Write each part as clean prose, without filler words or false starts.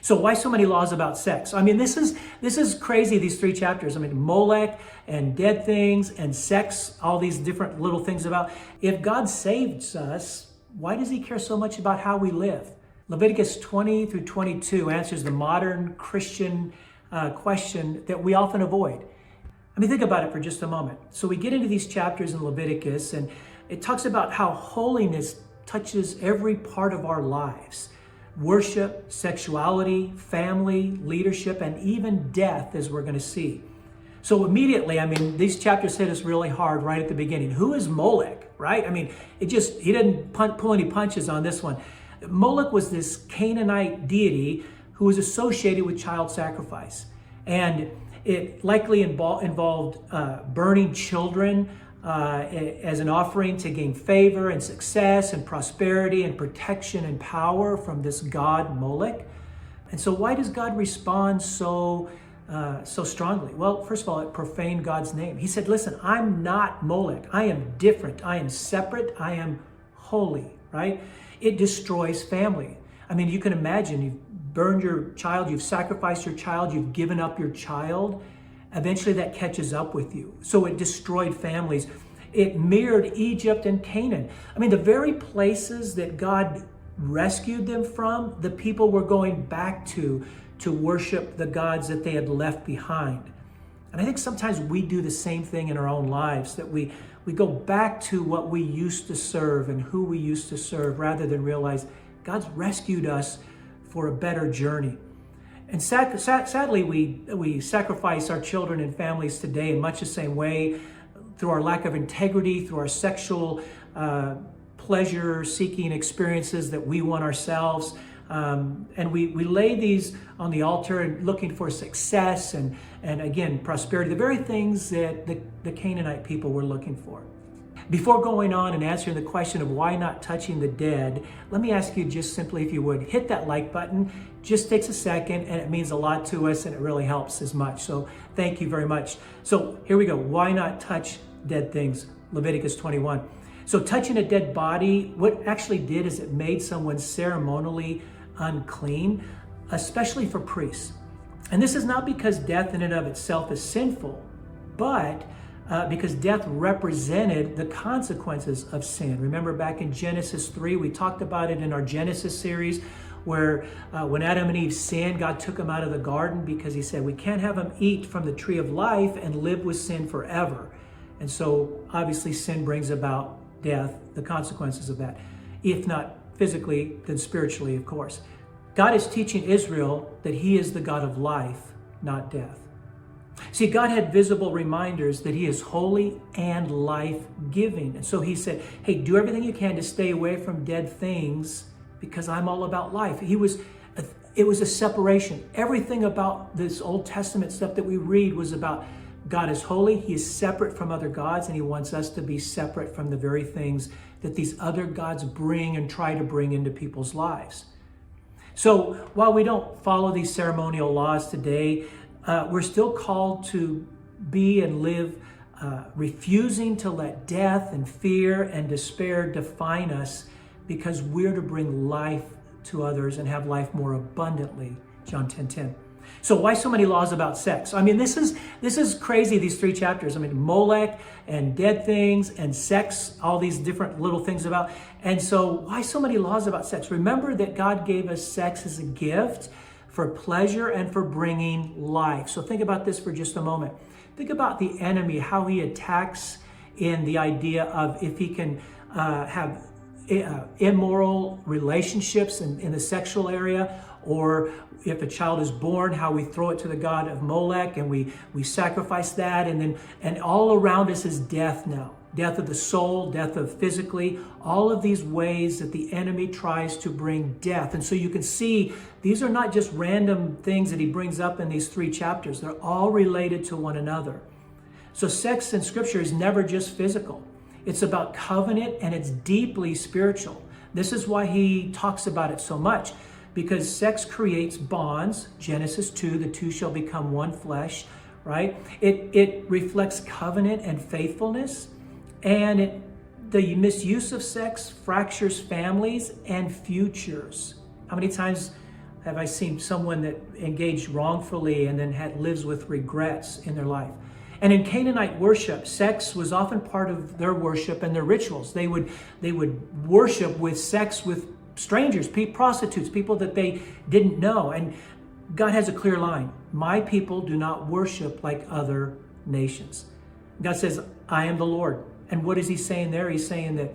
So why so many laws about sex? I mean, this is crazy, these 3 chapters. I mean, Molech and dead things and sex, all these different little things about. If God saves us, why does he care so much about how we live? Leviticus 20 through 22 answers the modern Christian question that we often avoid. I mean, think about it for just a moment. So we get into these chapters in Leviticus, and it talks about how holiness touches every part of our lives. Worship, sexuality, family, leadership, and even death, as we're going to see. So immediately, I mean, these chapters hit us really hard right at the beginning. Who is Molech, right? I mean, he didn't pull any punches on this one. Molech was this Canaanite deity who was associated with child sacrifice. And it likely involved burning children as an offering to gain favor and success and prosperity and protection and power from this god Molech. And so why does God respond so strongly? Well, first of all, it profaned God's name. He said, listen, I'm not Molech. I am different. I am separate. I am holy, right? It destroys family. I mean, you can imagine you've burned your child, you've sacrificed your child, you've given up your child. Eventually that catches up with you. So it destroyed families. It mirrored Egypt and Canaan. I mean, the very places that God rescued them from, the people were going back to worship the gods that they had left behind. And I think sometimes we do the same thing in our own lives, that we go back to what we used to serve and who we used to serve rather than realize God's rescued us for a better journey. And sadly, we sacrifice our children and families today in much the same way, through our lack of integrity, through our sexual pleasure-seeking experiences that we want ourselves. And we lay these on the altar and looking for success and again, prosperity, the very things that the Canaanite people were looking for. Before going on and answering the question of why not touching the dead, let me ask you just simply, if you would, hit that like button. Just takes a second and it means a lot to us and it really helps as much. So thank you very much. So here we go. Why not touch dead things? Leviticus 21. So touching a dead body, what actually did is it made someone ceremonially unclean, especially for priests. And this is not because death in and of itself is sinful, but because death represented the consequences of sin. Remember back in Genesis 3, we talked about it in our Genesis series, where when Adam and Eve sinned, God took them out of the garden because he said, we can't have them eat from the tree of life and live with sin forever. And so obviously sin brings about death, the consequences of that. If not physically, then spiritually, of course. God is teaching Israel that he is the God of life, not death. See, God had visible reminders that he is holy and life-giving. And so he said, hey, do everything you can to stay away from dead things because I'm all about life. It was a separation. Everything about this Old Testament stuff that we read was about God is holy, he is separate from other gods, and he wants us to be separate from the very things that these other gods bring and try to bring into people's lives. So while we don't follow these ceremonial laws today, we're still called to be and live refusing to let death and fear and despair define us, because we're to bring life to others and have life more abundantly. John 10:10. So why so many laws about sex? I mean, this is crazy, these 3 chapters. I mean, Molech and dead things and sex, all these different little things about. And so why so many laws about sex? Remember that God gave us sex as a gift for pleasure and for bringing life. So think about this for just a moment. Think about the enemy, how he attacks in the idea of if he can have immoral relationships in the sexual area, or if a child is born, how we throw it to the god of Molech and we sacrifice that, and all around us is death now. Death of the soul, death of physically, all of these ways that the enemy tries to bring death. And so you can see these are not just random things that he brings up in these 3 chapters. They're all related to one another. So sex in Scripture is never just physical. It's about covenant and it's deeply spiritual. This is why he talks about it so much, because sex creates bonds. Genesis 2, the two shall become one flesh, right? It reflects covenant and faithfulness, and the misuse of sex fractures families and futures. How many times have I seen someone that engaged wrongfully and then lives with regrets in their life. And in Canaanite worship, sex was often part of their worship and their rituals. They would worship with sex with strangers, prostitutes, people that they didn't know. And God has a clear line. My people do not worship like other nations. God says, I am the Lord. And what is he saying there? He's saying that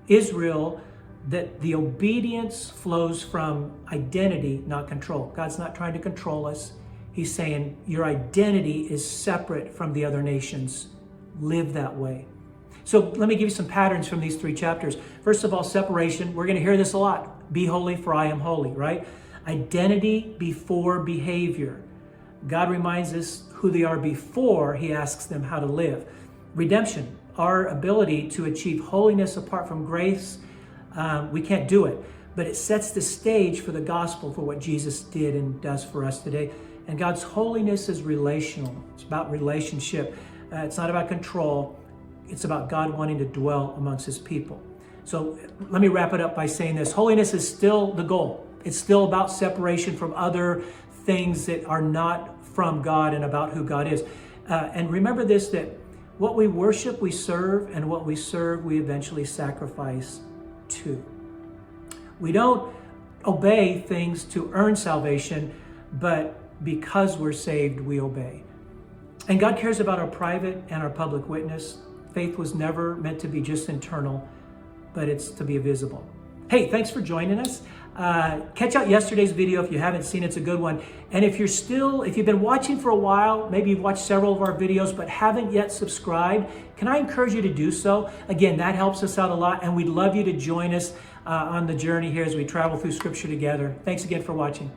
Israel, that the obedience flows from identity, not control. God's not trying to control us. He's saying your identity is separate from the other nations. Live that way. So let me give you some patterns from these 3 chapters. First of all, separation. We're going to hear this a lot. Be holy, for I am holy, right? Identity before behavior. God reminds us who they are before he asks them how to live. Redemption. Our ability to achieve holiness apart from grace, we can't do it. But it sets the stage for the gospel, for what Jesus did and does for us today. And God's holiness is relational. It's about relationship. It's not about control. It's about God wanting to dwell amongst his people. So let me wrap it up by saying this. Holiness is still the goal. It's still about separation from other things that are not from God and about who God is. And remember this, that what we worship, we serve, and what we serve, we eventually sacrifice to. We don't obey things to earn salvation, but because we're saved, we obey. And God cares about our private and our public witness. Faith was never meant to be just internal, but it's to be visible. Hey, thanks for joining us. Catch out yesterday's video if you haven't seen it. It's a good one. And if you've been watching for a while, maybe you've watched several of our videos but haven't yet subscribed, can I encourage you to do so? Again, that helps us out a lot, and we'd love you to join us on the journey here as we travel through Scripture together. Thanks again for watching.